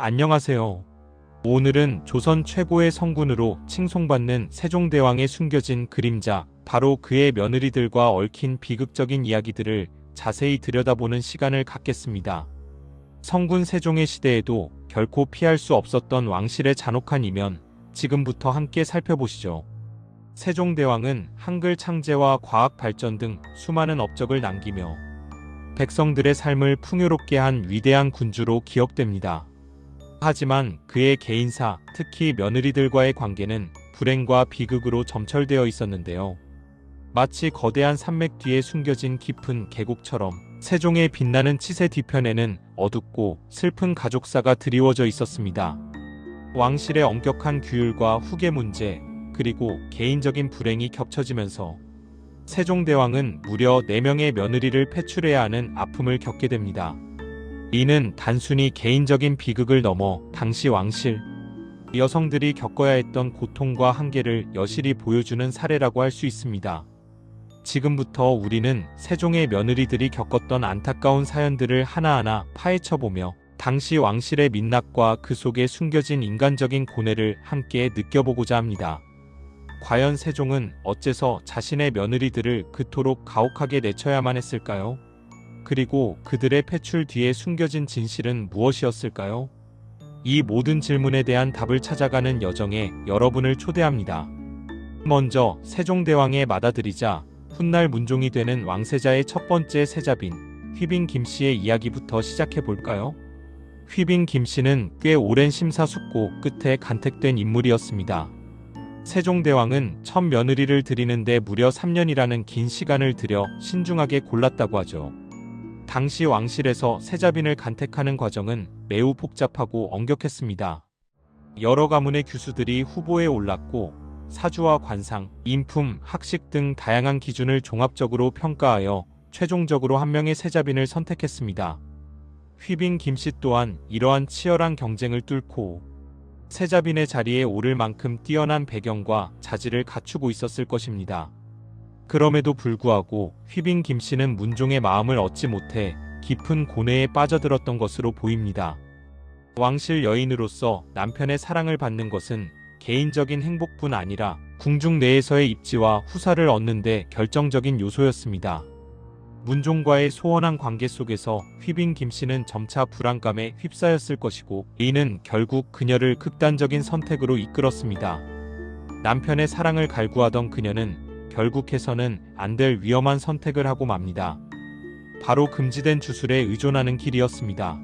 안녕하세요. 오늘은 조선 최고의 성군으로 칭송받는 세종대왕의 숨겨진 그림자, 바로 그의 며느리들과 얽힌 비극적인 이야기들을 자세히 들여다보는 시간을 갖겠습니다. 성군 세종의 시대에도 결코 피할 수 없었던 왕실의 잔혹한 이면, 지금부터 함께 살펴보시죠. 세종대왕은 한글 창제와 과학 발전 등 수많은 업적을 남기며 백성들의 삶을 풍요롭게 한 위대한 군주로 기억됩니다. 하지만 그의 개인사, 특히 며느리들과의 관계는 불행과 비극으로 점철되어 있었는데요. 마치 거대한 산맥 뒤에 숨겨진 깊은 계곡처럼 세종의 빛나는 치세 뒤편에는 어둡고 슬픈 가족사가 드리워져 있었습니다. 왕실의 엄격한 규율과 후계 문제, 그리고 개인적인 불행이 겹쳐지면서 세종대왕은 무려 4명의 며느리를 배출해야 하는 아픔을 겪게 됩니다. 이는 단순히 개인적인 비극을 넘어 당시 왕실, 여성들이 겪어야 했던 고통과 한계를 여실히 보여주는 사례라고 할 수 있습니다. 지금부터 우리는 세종의 며느리들이 겪었던 안타까운 사연들을 하나하나 파헤쳐보며 당시 왕실의 민낯과 그 속에 숨겨진 인간적인 고뇌를 함께 느껴보고자 합니다. 과연 세종은 어째서 자신의 며느리들을 그토록 가혹하게 내쳐야만 했을까요? 그리고 그들의 패출 뒤에 숨겨진 진실은 무엇이었을까요? 이 모든 질문에 대한 답을 찾아가는 여정에 여러분을 초대합니다. 먼저 세종대왕의 맏아들이자 훗날 문종이 되는 왕세자의 첫 번째 세자빈 휘빈 김씨의 이야기부터 시작해볼까요? 휘빈 김씨는 꽤 오랜 심사숙고 끝에 간택된 인물이었습니다. 세종대왕은 첫 며느리를 들이는데 무려 3년이라는 긴 시간을 들여 신중하게 골랐다고 하죠. 당시 왕실에서 세자빈을 간택하는 과정은 매우 복잡하고 엄격했습니다. 여러 가문의 규수들이 후보에 올랐고 사주와 관상, 인품, 학식 등 다양한 기준을 종합적으로 평가하여 최종적으로 한 명의 세자빈을 선택했습니다. 휘빈 김씨 또한 이러한 치열한 경쟁을 뚫고 세자빈의 자리에 오를 만큼 뛰어난 배경과 자질을 갖추고 있었을 것입니다. 그럼에도 불구하고 휘빈 김씨는 문종의 마음을 얻지 못해 깊은 고뇌에 빠져들었던 것으로 보입니다. 왕실 여인으로서 남편의 사랑을 받는 것은 개인적인 행복뿐 아니라 궁중 내에서의 입지와 후사를 얻는 데 결정적인 요소였습니다. 문종과의 소원한 관계 속에서 휘빈 김씨는 점차 불안감에 휩싸였을 것이고 이는 결국 그녀를 극단적인 선택으로 이끌었습니다. 남편의 사랑을 갈구하던 그녀는 결국해서는 안 될 위험한 선택을 하고 맙니다. 바로 금지된 주술에 의존하는 길이었습니다.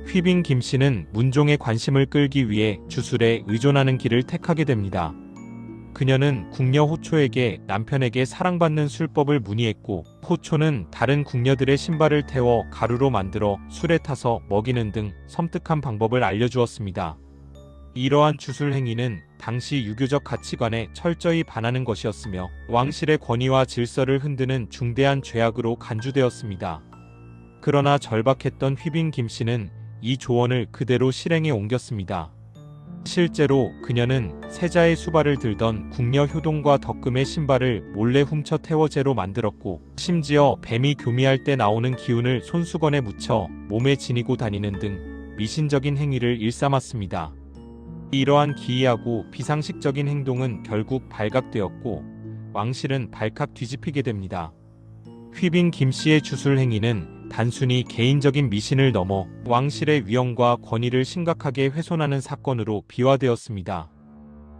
휘빈 김씨는 문종의 관심을 끌기 위해 주술에 의존하는 길을 택하게 됩니다. 그녀는 궁녀 호초에게 남편에게 사랑받는 술법을 문의했고 호초는 다른 궁녀들의 신발을 태워 가루로 만들어 술에 타서 먹이는 등 섬뜩한 방법을 알려주었습니다. 이러한 주술 행위는 당시 유교적 가치관에 철저히 반하는 것이었으며 왕실의 권위와 질서를 흔드는 중대한 죄악으로 간주되었습니다. 그러나 절박했던 휘빈 김씨는 이 조언을 그대로 실행에 옮겼습니다. 실제로 그녀는 세자의 수발을 들던 궁녀 효동과 덕금의 신발을 몰래 훔쳐 태워 재로 만들었고 심지어 뱀이 교미할 때 나오는 기운을 손수건에 묻혀 몸에 지니고 다니는 등 미신적인 행위를 일삼았습니다. 이러한 기이하고 비상식적인 행동은 결국 발각되었고 왕실은 발칵 뒤집히게 됩니다. 휘빈 김씨의 주술 행위는 단순히 개인적인 미신을 넘어 왕실의 위엄과 권위를 심각하게 훼손하는 사건으로 비화되었습니다.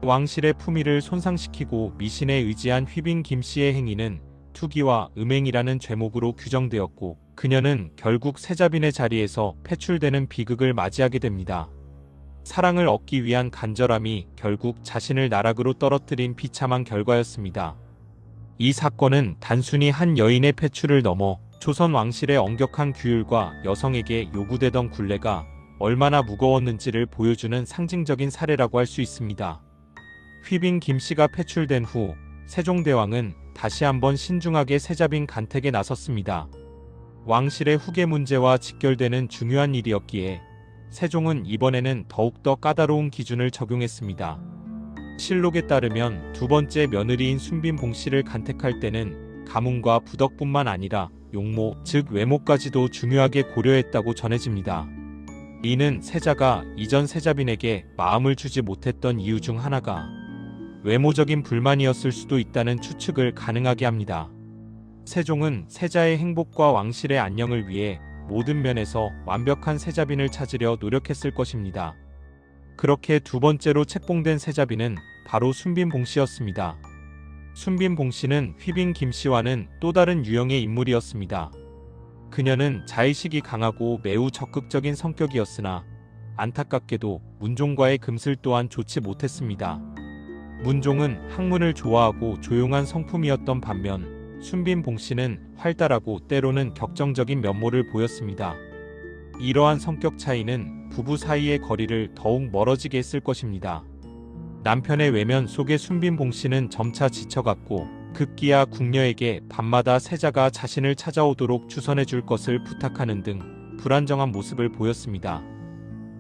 왕실의 품위를 손상시키고 미신에 의지한 휘빈 김씨의 행위는 투기와 음행이라는 죄목으로 규정되었고 그녀는 결국 세자빈의 자리에서 패출되는 비극을 맞이하게 됩니다. 사랑을 얻기 위한 간절함이 결국 자신을 나락으로 떨어뜨린 비참한 결과였습니다. 이 사건은 단순히 한 여인의 패출을 넘어 조선 왕실의 엄격한 규율과 여성에게 요구되던 굴레가 얼마나 무거웠는지를 보여주는 상징적인 사례라고 할 수 있습니다. 휘빈 김씨가 패출된 후 세종대왕은 다시 한번 신중하게 세자빈 간택에 나섰습니다. 왕실의 후계 문제와 직결되는 중요한 일이었기에 세종은 이번에는 더욱더 까다로운 기준을 적용했습니다. 실록에 따르면 두 번째 며느리인 순빈 봉씨를 간택할 때는 가문과 부덕뿐만 아니라 용모, 즉 외모까지도 중요하게 고려했다고 전해집니다. 이는 세자가 이전 세자빈에게 마음을 주지 못했던 이유 중 하나가 외모적인 불만이었을 수도 있다는 추측을 가능하게 합니다. 세종은 세자의 행복과 왕실의 안녕을 위해 모든 면에서 완벽한 세자빈을 찾으려 노력했을 것입니다. 그렇게 두 번째로 책봉된 세자빈은 바로 순빈봉씨였습니다. 순빈봉씨는 휘빈 김씨와는 또 다른 유형의 인물이었습니다. 그녀는 자의식이 강하고 매우 적극적인 성격이었으나 안타깝게도 문종과의 금슬 또한 좋지 못했습니다. 문종은 학문을 좋아하고 조용한 성품이었던 반면 순빈봉씨는 활달하고 때로는 격정적인 면모를 보였습니다. 이러한 성격 차이는 부부 사이의 거리를 더욱 멀어지게 했을 것입니다. 남편의 외면 속에 순빈봉씨는 점차 지쳐갔고 급기야 궁녀에게 밤마다 세자가 자신을 찾아오도록 주선해 줄 것을 부탁하는 등 불안정한 모습을 보였습니다.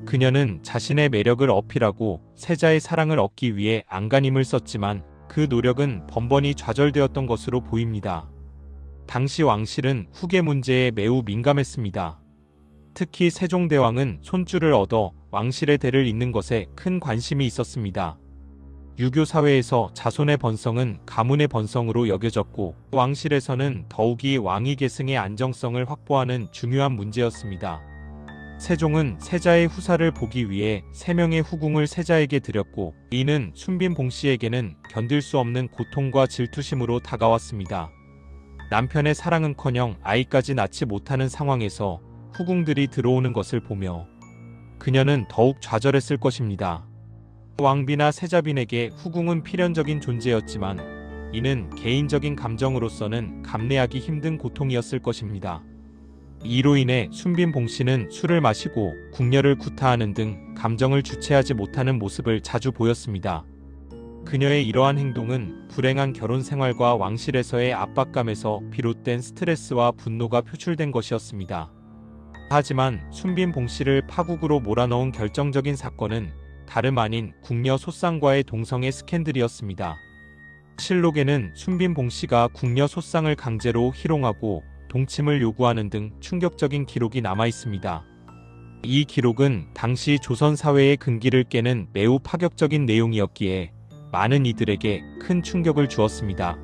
그녀는 자신의 매력을 어필하고 세자의 사랑을 얻기 위해 안간힘을 썼지만 그 노력은 번번이 좌절되었던 것으로 보입니다. 당시 왕실은 후계 문제에 매우 민감했습니다. 특히 세종대왕은 손주를 얻어 왕실의 대를 잇는 것에 큰 관심이 있었습니다. 유교 사회에서 자손의 번성은 가문의 번성으로 여겨졌고 왕실에서는 더욱이 왕위 계승의 안정성을 확보하는 중요한 문제였습니다. 세종은 세자의 후사를 보기 위해 3명의 후궁을 세자에게 드렸고 이는 순빈봉씨에게는 견딜 수 없는 고통과 질투심으로 다가왔습니다. 남편의 사랑은커녕 아이까지 낳지 못하는 상황에서 후궁들이 들어오는 것을 보며 그녀는 더욱 좌절했을 것입니다. 왕비나 세자빈에게 후궁은 필연적인 존재였지만 이는 개인적인 감정으로서는 감내하기 힘든 고통이었을 것입니다. 이로 인해 순빈봉씨는 술을 마시고 궁녀를 구타하는 등 감정을 주체하지 못하는 모습을 자주 보였습니다. 그녀의 이러한 행동은 불행한 결혼 생활과 왕실에서의 압박감에서 비롯된 스트레스와 분노가 표출된 것이었습니다. 하지만 순빈봉씨를 파국으로 몰아넣은 결정적인 사건은 다름 아닌 궁녀 소쌍과의 동성애 스캔들이었습니다. 실록에는 순빈봉씨가 궁녀 소쌍을 강제로 희롱하고 동침을 요구하는 등 충격적인 기록이 남아 있습니다. 이 기록은 당시 조선 사회의 근기를 깨는 매우 파격적인 내용이었기에 많은 이들에게 큰 충격을 주었습니다.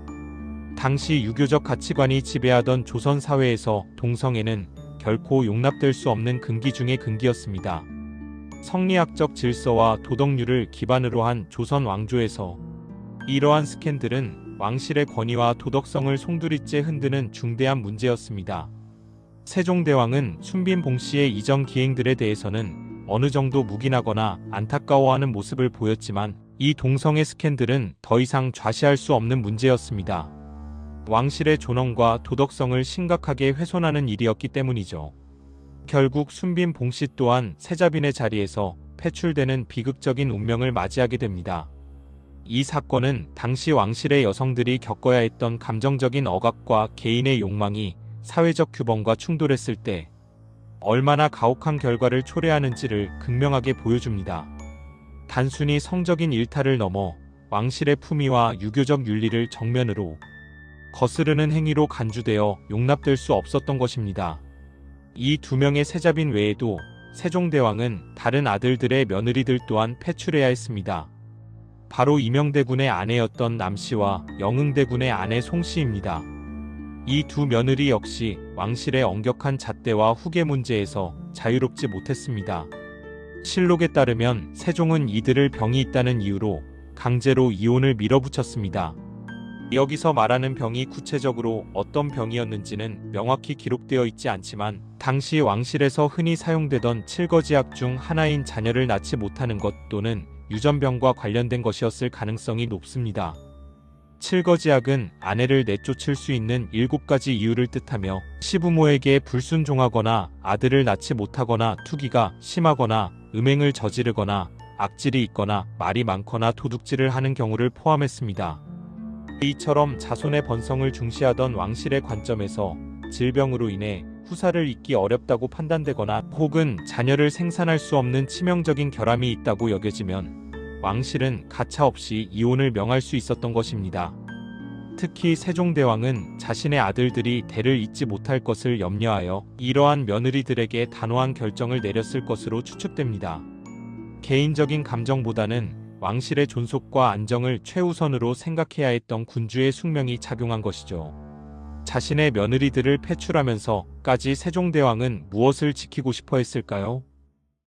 당시 유교적 가치관이 지배하던 조선 사회에서 동성애는 결코 용납될 수 없는 근기 중의 근기였습니다. 성리학적 질서와 도덕률을 기반으로 한 조선 왕조에서 이러한 스캔들은 왕실의 권위와 도덕성을 송두리째 흔드는 중대한 문제였습니다. 세종대왕은 순빈봉씨의 이전 기행들에 대해서는 어느 정도 묵인하거나 안타까워하는 모습을 보였지만 이 동성애 스캔들은 더 이상 좌시할 수 없는 문제였습니다. 왕실의 존엄과 도덕성을 심각하게 훼손하는 일이었기 때문이죠. 결국 순빈봉씨 또한 세자빈의 자리에서 패출되는 비극적인 운명을 맞이하게 됩니다. 이 사건은 당시 왕실의 여성들이 겪어야 했던 감정적인 억압과 개인의 욕망이 사회적 규범과 충돌했을 때 얼마나 가혹한 결과를 초래하는지를 극명하게 보여줍니다. 단순히 성적인 일탈을 넘어 왕실의 품위와 유교적 윤리를 정면으로 거스르는 행위로 간주되어 용납될 수 없었던 것입니다. 이 2명의 세자빈 외에도 세종대왕은 다른 아들들의 며느리들 또한 패출해야 했습니다. 바로 이명대군의 아내였던 남씨와 영흥대군의 아내 송씨입니다. 이 2 며느리 역시 왕실의 엄격한 잣대와 후계 문제에서 자유롭지 못했습니다. 실록에 따르면 세종은 이들을 병이 있다는 이유로 강제로 이혼을 밀어붙였습니다. 여기서 말하는 병이 구체적으로 어떤 병이었는지는 명확히 기록되어 있지 않지만 당시 왕실에서 흔히 사용되던 칠거지약 중 하나인 자녀를 낳지 못하는 것 또는 유전병과 관련된 것이었을 가능성이 높습니다. 칠거지약은 아내를 내쫓을 수 있는 7가지 이유를 뜻하며 시부모에게 불순종하거나 아들을 낳지 못하거나 투기가 심하거나 음행을 저지르거나 악질이 있거나 말이 많거나 도둑질을 하는 경우를 포함했습니다. 이처럼 자손의 번성을 중시하던 왕실의 관점에서 질병으로 인해 후사를 잇기 어렵다고 판단되거나 혹은 자녀를 생산할 수 없는 치명적인 결함이 있다고 여겨지면 왕실은 가차없이 이혼을 명할 수 있었던 것입니다. 특히 세종대왕은 자신의 아들들이 대를 잇지 못할 것을 염려하여 이러한 며느리들에게 단호한 결정을 내렸을 것으로 추측됩니다. 개인적인 감정보다는 왕실의 존속과 안정을 최우선으로 생각해야 했던 군주의 숙명이 작용한 것이죠. 자신의 며느리들을 패출하면서까지 세종대왕은 무엇을 지키고 싶어 했을까요?